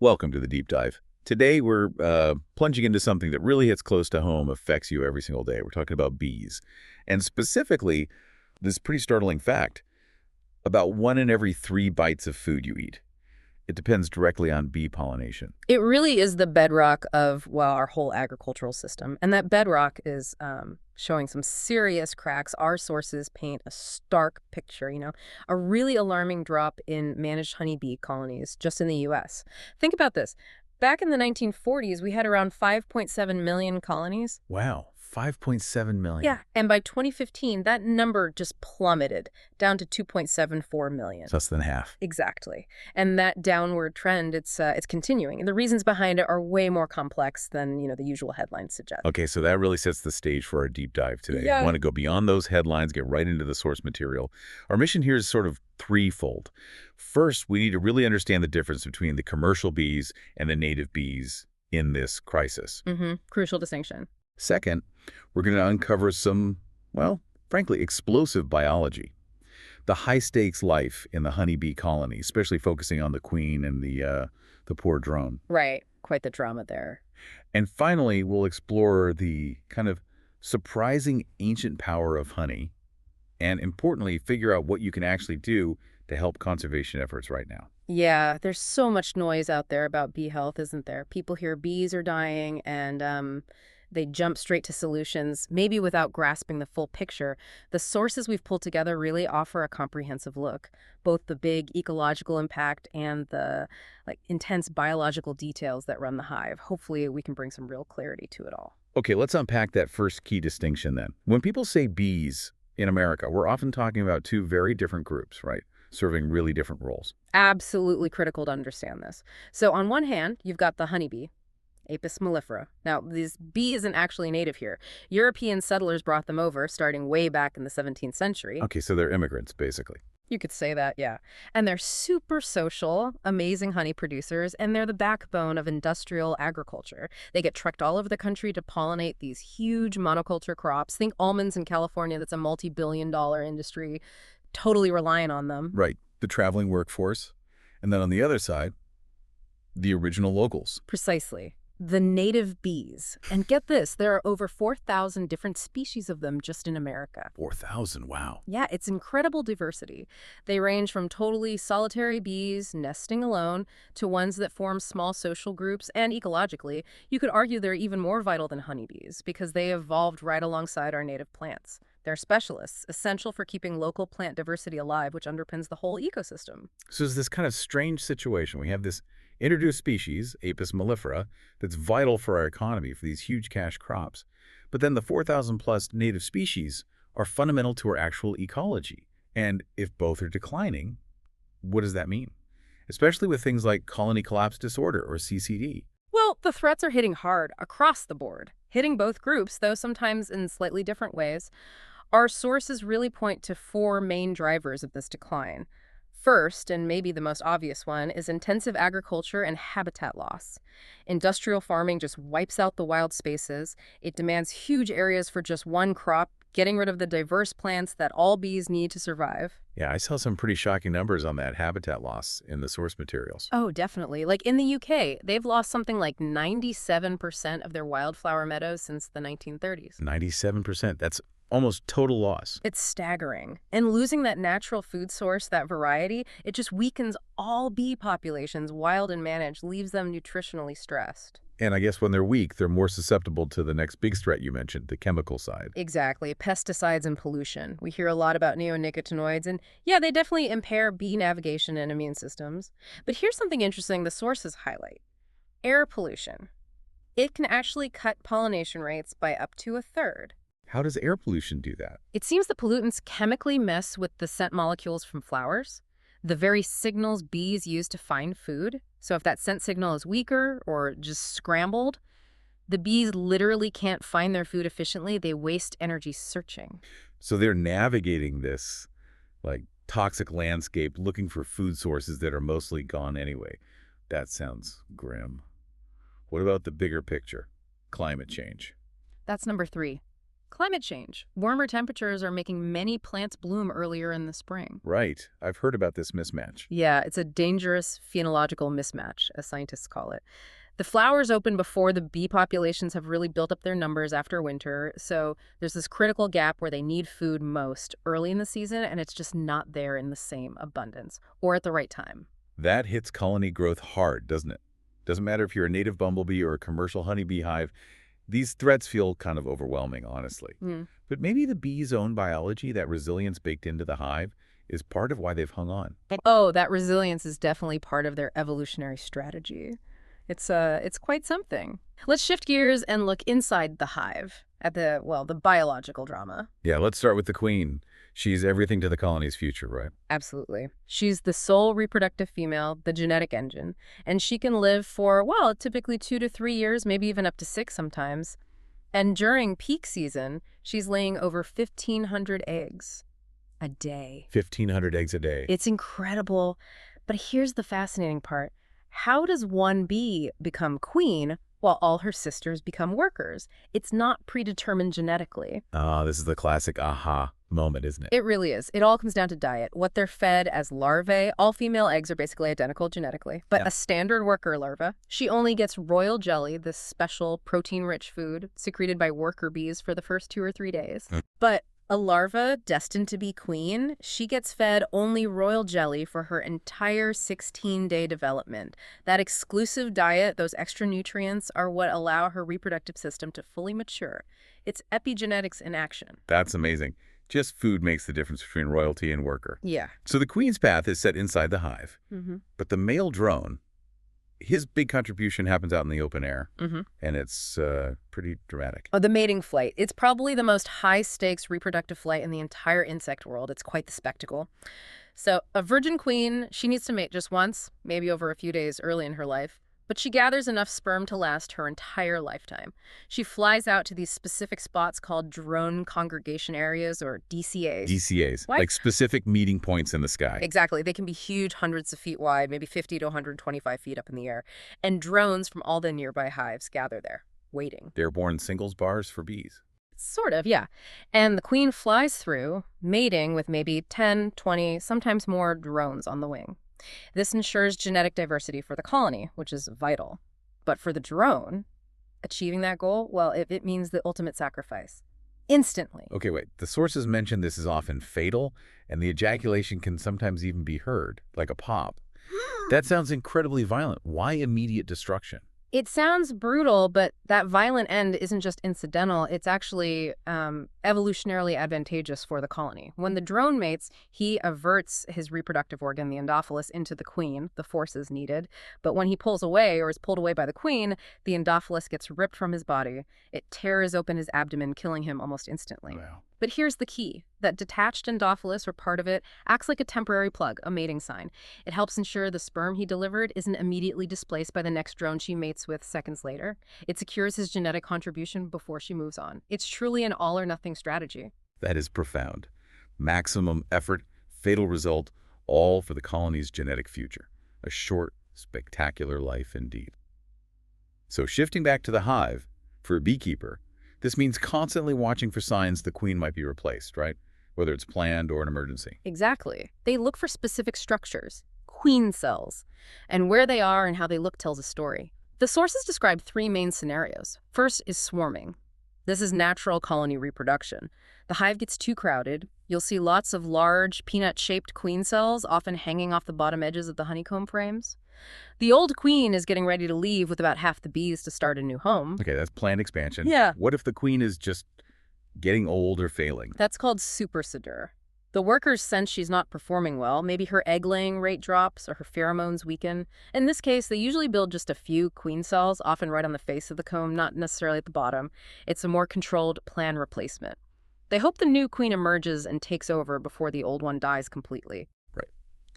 Welcome to the Deep Dive. Today we're plunging into something that really hits close to home, affects you every single day. We're talking about bees. And specifically, this pretty startling fact, about 1 in every 3 bites of food you eat. It depends directly on bee pollination. It really is the bedrock of, well, our whole agricultural system. And that bedrock is showing some serious cracks. Our sources paint a stark picture, a really alarming drop in managed honeybee colonies just in the U.S. Think about this. Back in the 1940s, we had around 5.7 million colonies. Wow, 5.7 million. Yeah, and by 2015, that number just plummeted down to 2.74 million. It's less than half. Exactly. And that downward trend, it's continuing. And the reasons behind it are way more complex than, the usual headlines suggest. Okay, so that really sets the stage for our deep dive today. Yeah. I want to go beyond those headlines, get right into the source material. Our mission here is sort of threefold. First, we need to really understand the difference between the commercial bees and the native bees in this crisis. Crucial distinction. Second, we're going to uncover some, well, frankly, explosive biology. The high-stakes life in the honeybee colony, especially focusing on the queen and the poor drone. Right. Quite the drama there. And finally, we'll explore the kind of surprising ancient power of honey and, importantly, figure out what you can actually do to help conservation efforts right now. Yeah, there's so much noise out there about bee health, isn't there? People hear bees are dying and they jump straight to solutions, maybe without grasping the full picture. The sources we've pulled together really offer a comprehensive look, both the big ecological impact and the intense biological details that run the hive. Hopefully we can bring some real clarity to it all. Okay, let's unpack that first key distinction then. When people say bees in America, we're often talking about two very different groups, right? Serving really different roles. Absolutely critical to understand this. So on one hand, you've got the honeybee, Apis mellifera. Now, this bee isn't actually native here. European settlers brought them over, starting way back in the 17th century. Okay, so they're immigrants, basically. You could say that, yeah. And they're super social, amazing honey producers, and they're the backbone of industrial agriculture. They get trucked all over the country to pollinate these huge monoculture crops. Think almonds in California, that's a multi-billion-dollar industry, totally reliant on them. Right, the traveling workforce. And then on the other side, the original locals. Precisely. The native bees. And get this, there are over 4,000 different species of them just in America. 4,000, wow. Yeah, it's incredible diversity. They range from totally solitary bees, nesting alone, to ones that form small social groups, and ecologically, you could argue they're even more vital than honeybees because they evolved right alongside our native plants. They're specialists, essential for keeping local plant diversity alive, which underpins the whole ecosystem. So it's this kind of strange situation. We have this introduced species, Apis mellifera, that's vital for our economy, for these huge cash crops. But then the 4,000 plus native species are fundamental to our actual ecology. And if both are declining, what does that mean? Especially with things like colony collapse disorder or CCD. Well, the threats are hitting hard across the board, hitting both groups, though sometimes in slightly different ways. Our sources really point to 4 main drivers of this decline. First, and maybe the most obvious one, is intensive agriculture and habitat loss. Industrial farming just wipes out the wild spaces. It demands huge areas for just one crop, getting rid of the diverse plants that all bees need to survive. Yeah, I saw some pretty shocking numbers on that habitat loss in the source materials. Oh, definitely. Like in the UK, they've lost something like 97% of their wildflower meadows since the 1930s. 97%. That's almost total loss. It's staggering. And losing that natural food source, that variety, it just weakens all bee populations, wild and managed, leaves them nutritionally stressed. And I guess when they're weak, they're more susceptible to the next big threat you mentioned, the chemical side. Exactly. Pesticides and pollution. We hear a lot about neonicotinoids, and yeah, they definitely impair bee navigation and immune systems. But here's something interesting the sources highlight. Air pollution. It can actually cut pollination rates by up to a third. How does air pollution do that? It seems the pollutants chemically mess with the scent molecules from flowers, the very signals bees use to find food. So if that scent signal is weaker or just scrambled, the bees literally can't find their food efficiently. They waste energy searching. So they're navigating this toxic landscape looking for food sources that are mostly gone anyway. That sounds grim. What about the bigger picture? Climate change. That's number 3. Climate change. Warmer temperatures are making many plants bloom earlier in the spring. Right. I've heard about this mismatch. Yeah, it's a dangerous phenological mismatch, as scientists call it. The flowers open before the bee populations have really built up their numbers after winter, so there's this critical gap where they need food most early in the season, and it's just not there in the same abundance or at the right time. That hits colony growth hard, doesn't it? Doesn't matter if you're a native bumblebee or a commercial honeybee hive, these threats feel kind of overwhelming, honestly. Hmm. But maybe the bee's own biology, that resilience baked into the hive, is part of why they've hung on. Oh, that resilience is definitely part of their evolutionary strategy. It's quite something. Let's shift gears and look inside the hive at the biological drama. Yeah, let's start with the queen. She's everything to the colony's future, right? Absolutely. She's the sole reproductive female, the genetic engine, and she can live for, well, typically 2 to 3 years, maybe even up to 6 sometimes. And during peak season, she's laying over 1,500 eggs a day. 1,500 eggs a day. It's incredible. But here's the fascinating part. How does one bee become queen while all her sisters become workers? It's not predetermined genetically. This is the classic aha moment, isn't it? It really is. It all comes down to diet. What they're fed as larvae, all female eggs are basically identical genetically. But Yeah. a standard worker larva, she only gets royal jelly, this special protein-rich food secreted by worker bees for the first 2 or 3 days. But a larva destined to be queen, she gets fed only royal jelly for her entire 16-day development. That exclusive diet, those extra nutrients, are what allow her reproductive system to fully mature. It's epigenetics in action. That's amazing. Just food makes the difference between royalty and worker. Yeah. So the queen's path is set inside the hive, Mm-hmm. but the male drone, his big contribution happens out in the open air, Mm-hmm. and it's pretty dramatic. Oh, the mating flight. It's probably the most high-stakes reproductive flight in the entire insect world. It's quite the spectacle. So a virgin queen, she needs to mate just once, maybe over a few days early in her life. But she gathers enough sperm to last her entire lifetime. She flies out to these specific spots called drone congregation areas, or DCAs. DCAs, What? like specific meeting points in the sky. Exactly. They can be huge, hundreds of feet wide, maybe 50 to 125 feet up in the air. And drones from all the nearby hives gather there, waiting. Airborne singles bars for bees. Sort of, yeah. And the queen flies through, mating with maybe 10, 20, sometimes more drones on the wing. This ensures genetic diversity for the colony, which is vital. But for the drone, achieving that goal, well, it means the ultimate sacrifice. Instantly. Okay, wait. The sources mention this is often fatal, and the ejaculation can sometimes even be heard, like a pop. That sounds incredibly violent. Why immediate destruction? It sounds brutal, but that violent end isn't just incidental. It's actually evolutionarily advantageous for the colony. When the drone mates, he averts his reproductive organ, the Endophyllus, into the queen, the forces needed. But when he pulls away or is pulled away by the queen, the Endophyllus gets ripped from his body. It tears open his abdomen, killing him almost instantly. Wow. But here's the key. That detached Endophyllus, or part of it, acts like a temporary plug, a mating sign. It helps ensure the sperm he delivered isn't immediately displaced by the next drone she mates with seconds later. It secures his genetic contribution before she moves on. It's truly an all-or-nothing strategy. That is profound. Maximum effort, fatal result, all for the colony's genetic future. A short, spectacular life indeed. So shifting back to the hive, for a beekeeper, this means constantly watching for signs the queen might be replaced, right? Whether it's planned or an emergency. Exactly. They look for specific structures, queen cells, and where they are and how they look tells a story. The sources describe 3 main scenarios. First is swarming. This is natural colony reproduction. The hive gets too crowded. You'll see lots of large, peanut-shaped queen cells, often hanging off the bottom edges of the honeycomb frames. The old queen is getting ready to leave with about half the bees to start a new home. Okay, that's planned expansion. Yeah. What if the queen is just getting old or failing? That's called supersedure. The workers sense she's not performing well. Maybe her egg-laying rate drops or her pheromones weaken. In this case, they usually build just a few queen cells, often right on the face of the comb, not necessarily at the bottom. It's a more controlled planned replacement. They hope the new queen emerges and takes over before the old one dies completely. Right.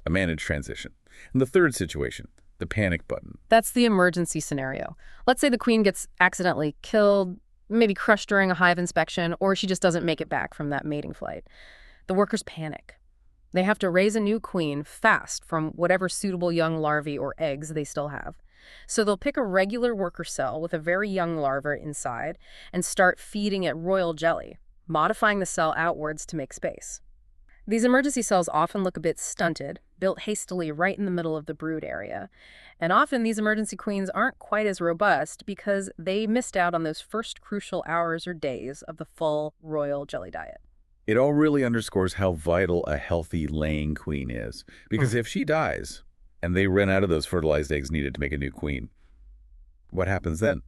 A managed transition. And the third situation, the panic button. That's the emergency scenario. Let's say the queen gets accidentally killed, maybe crushed during a hive inspection, or she just doesn't make it back from that mating flight. The workers panic. They have to raise a new queen fast from whatever suitable young larvae or eggs they still have. So they'll pick a regular worker cell with a very young larva inside and start feeding it royal jelly, modifying the cell outwards to make space. These emergency cells often look a bit stunted, built hastily right in the middle of the brood area. And often these emergency queens aren't quite as robust because they missed out on those first crucial hours or days of the full royal jelly diet. It all really underscores how vital a healthy laying queen is. Because if she dies, and they run out of those fertilized eggs needed to make a new queen, what happens then?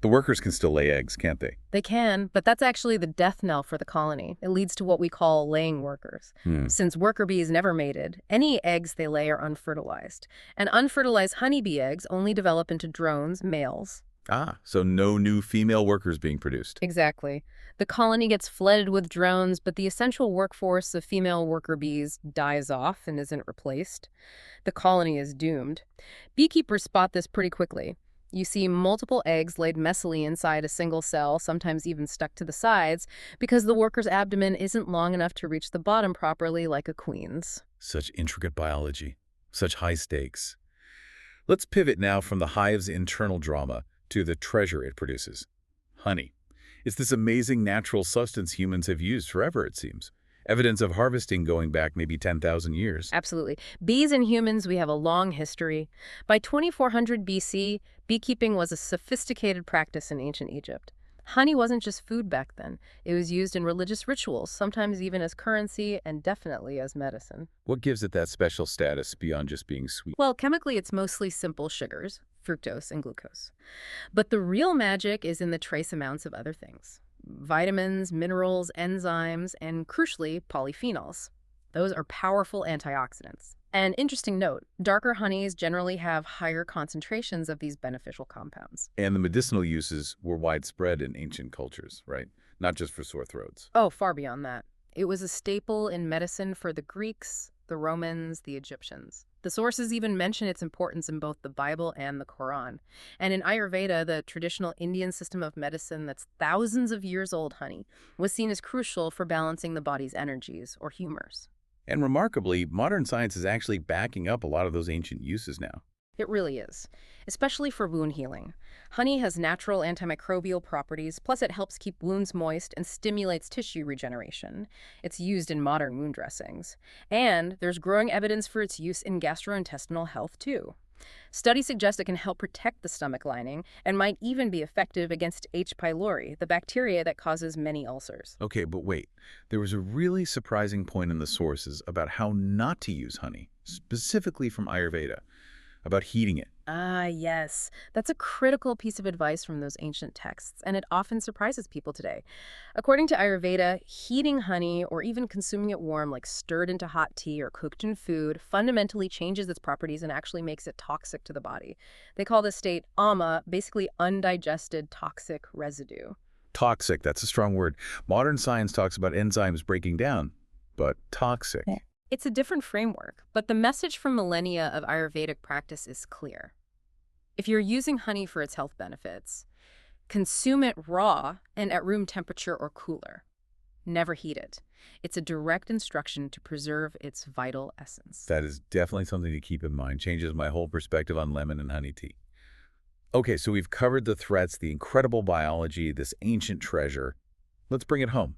The workers can still lay eggs, can't they? They can, but that's actually the death knell for the colony. It leads to what we call laying workers. Since worker bees never mated, any eggs they lay are unfertilized. And unfertilized honeybee eggs only develop into drones, males. Ah, so no new female workers being produced. Exactly. The colony gets flooded with drones, but the essential workforce of female worker bees dies off and isn't replaced. The colony is doomed. Beekeepers spot this pretty quickly. You see multiple eggs laid messily inside a single cell, sometimes even stuck to the sides, because the worker's abdomen isn't long enough to reach the bottom properly like a queen's. Such intricate biology, such high stakes. Let's pivot now from the hive's internal drama to the treasure it produces. Honey. It's this amazing natural substance humans have used forever, it seems. Evidence of harvesting going back maybe 10,000 years. Absolutely. Bees and humans, we have a long history. By 2400 BC, beekeeping was a sophisticated practice in ancient Egypt. Honey wasn't just food back then. It was used in religious rituals, sometimes even as currency, and definitely as medicine. What gives it that special status beyond just being sweet? Well, chemically, it's mostly simple sugars, fructose and glucose. But the real magic is in the trace amounts of other things. Vitamins, minerals, enzymes, and crucially, polyphenols. Those are powerful antioxidants. An interesting note, darker honeys generally have higher concentrations of these beneficial compounds. And the medicinal uses were widespread in ancient cultures, right? Not just for sore throats. Oh, far beyond that. It was a staple in medicine for the Greeks, the Romans, the Egyptians. The sources even mention its importance in both the Bible and the Quran. And in Ayurveda, the traditional Indian system of medicine that's thousands of years old, honey, was seen as crucial for balancing the body's energies, or humors. And remarkably, modern science is actually backing up a lot of those ancient uses now. It really is, especially for wound healing. Honey has natural antimicrobial properties, plus it helps keep wounds moist and stimulates tissue regeneration. It's used in modern wound dressings. And there's growing evidence for its use in gastrointestinal health, too. Studies suggest it can help protect the stomach lining and might even be effective against H. pylori, the bacteria that causes many ulcers. Okay, but wait. There was a really surprising point in the sources about how not to use honey, specifically from Ayurveda, about heating it. Ah, yes. That's a critical piece of advice from those ancient texts, and it often surprises people today. According to Ayurveda, heating honey or even consuming it warm, like stirred into hot tea or cooked in food, fundamentally changes its properties and actually makes it toxic to the body. They call this state ama, basically undigested toxic residue. Toxic, that's a strong word. Modern science talks about enzymes breaking down, but toxic. Yeah. It's a different framework, but the message from millennia of Ayurvedic practice is clear. If you're using honey for its health benefits, consume it raw and at room temperature or cooler. Never heat it. It's a direct instruction to preserve its vital essence. That is definitely something to keep in mind. Changes my whole perspective on lemon and honey tea. Okay, so we've covered the threats, the incredible biology, this ancient treasure. Let's bring it home.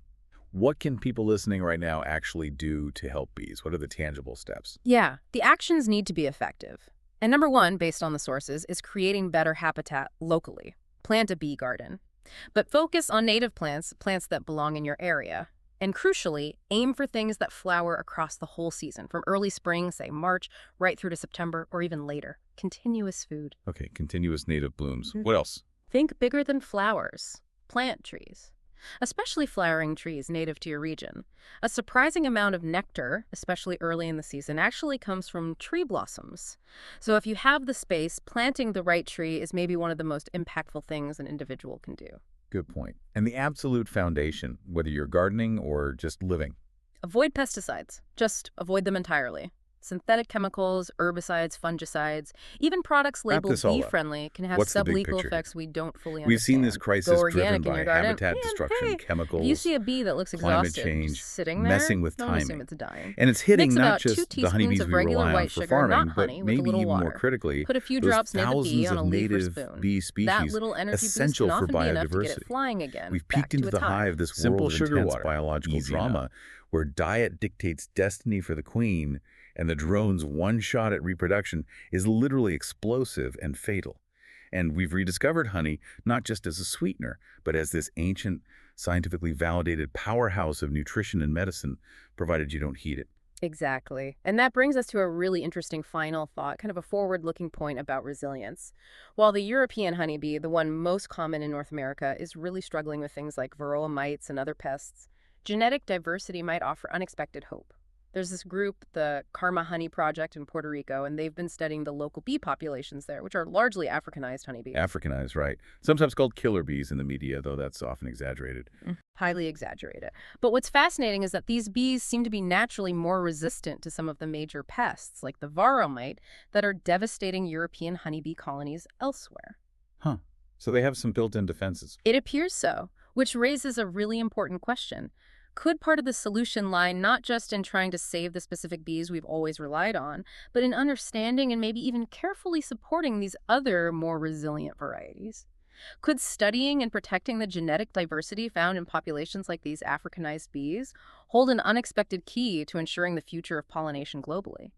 What can people listening right now actually do to help bees? What are the tangible steps? Yeah, the actions need to be effective. And number one, based on the sources, is creating better habitat locally. Plant a bee garden. But focus on native plants, plants that belong in your area. And crucially, aim for things that flower across the whole season, from early spring, say March, right through to September, or even later. Continuous food. Okay, continuous native blooms. What else? Think bigger than flowers. Plant trees. Especially flowering trees native to your region. A surprising amount of nectar, especially early in the season, actually comes from tree blossoms. So if you have the space, planting the right tree is maybe one of the most impactful things an individual can do. Good point. And the absolute foundation, whether you're gardening or just living. Avoid pesticides. Just avoid them entirely. Synthetic chemicals, herbicides, fungicides, even products Wrap labeled this all up. bee-friendly can have What's the big sublethal picture here? effects we don't fully We've seen this understand. Go crisis driven organic in by your garden, habitat and destruction, hey, if you chemicals, see a bee that looks climate exhausted change, just sitting there, messing with don't assume timing. it's dying. And it's hitting Mix not about 2 just the teaspoons honeybees of we regular rely on white for sugar, not farming, but honey, with a maybe little even more water. critically, Put a few those drops near the bee thousands on of a leaf or native spoon. bee That species little energy boost essential can for often be enough to get it biodiversity. flying again, We've back peeked into to its the hive. hive, this simple world of sugar intense water, biological easy drama, enough, where diet dictates destiny for the queen, and the drone's one shot at reproduction is literally explosive and fatal. And we've rediscovered honey not just as a sweetener, but as this ancient, scientifically validated powerhouse of nutrition and medicine, provided you don't heat it. Exactly. And that brings us to a really interesting final thought, kind of a forward-looking point about resilience. While the European honeybee, the one most common in North America, is really struggling with things like varroa mites and other pests, genetic diversity might offer unexpected hope. There's this group, the Karma Honey Project in Puerto Rico, and they've been studying the local bee populations there, which are largely Africanized honeybees. Africanized, right? Sometimes called killer bees in the media, though that's often exaggerated. Highly exaggerated. But what's fascinating is that these bees seem to be naturally more resistant to some of the major pests, like the varroa mite, that are devastating European honeybee colonies elsewhere. Huh. So they have some built-in defenses. It appears so, which raises a really important question. Could part of the solution lie not just in trying to save the specific bees we've always relied on, but in understanding and maybe even carefully supporting these other, more resilient varieties? Could studying and protecting the genetic diversity found in populations like these Africanized bees hold an unexpected key to ensuring the future of pollination globally?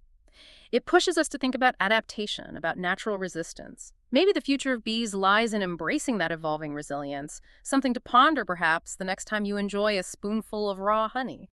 It pushes us to think about adaptation, about natural resistance. Maybe the future of bees lies in embracing that evolving resilience, something to ponder perhaps the next time you enjoy a spoonful of raw honey.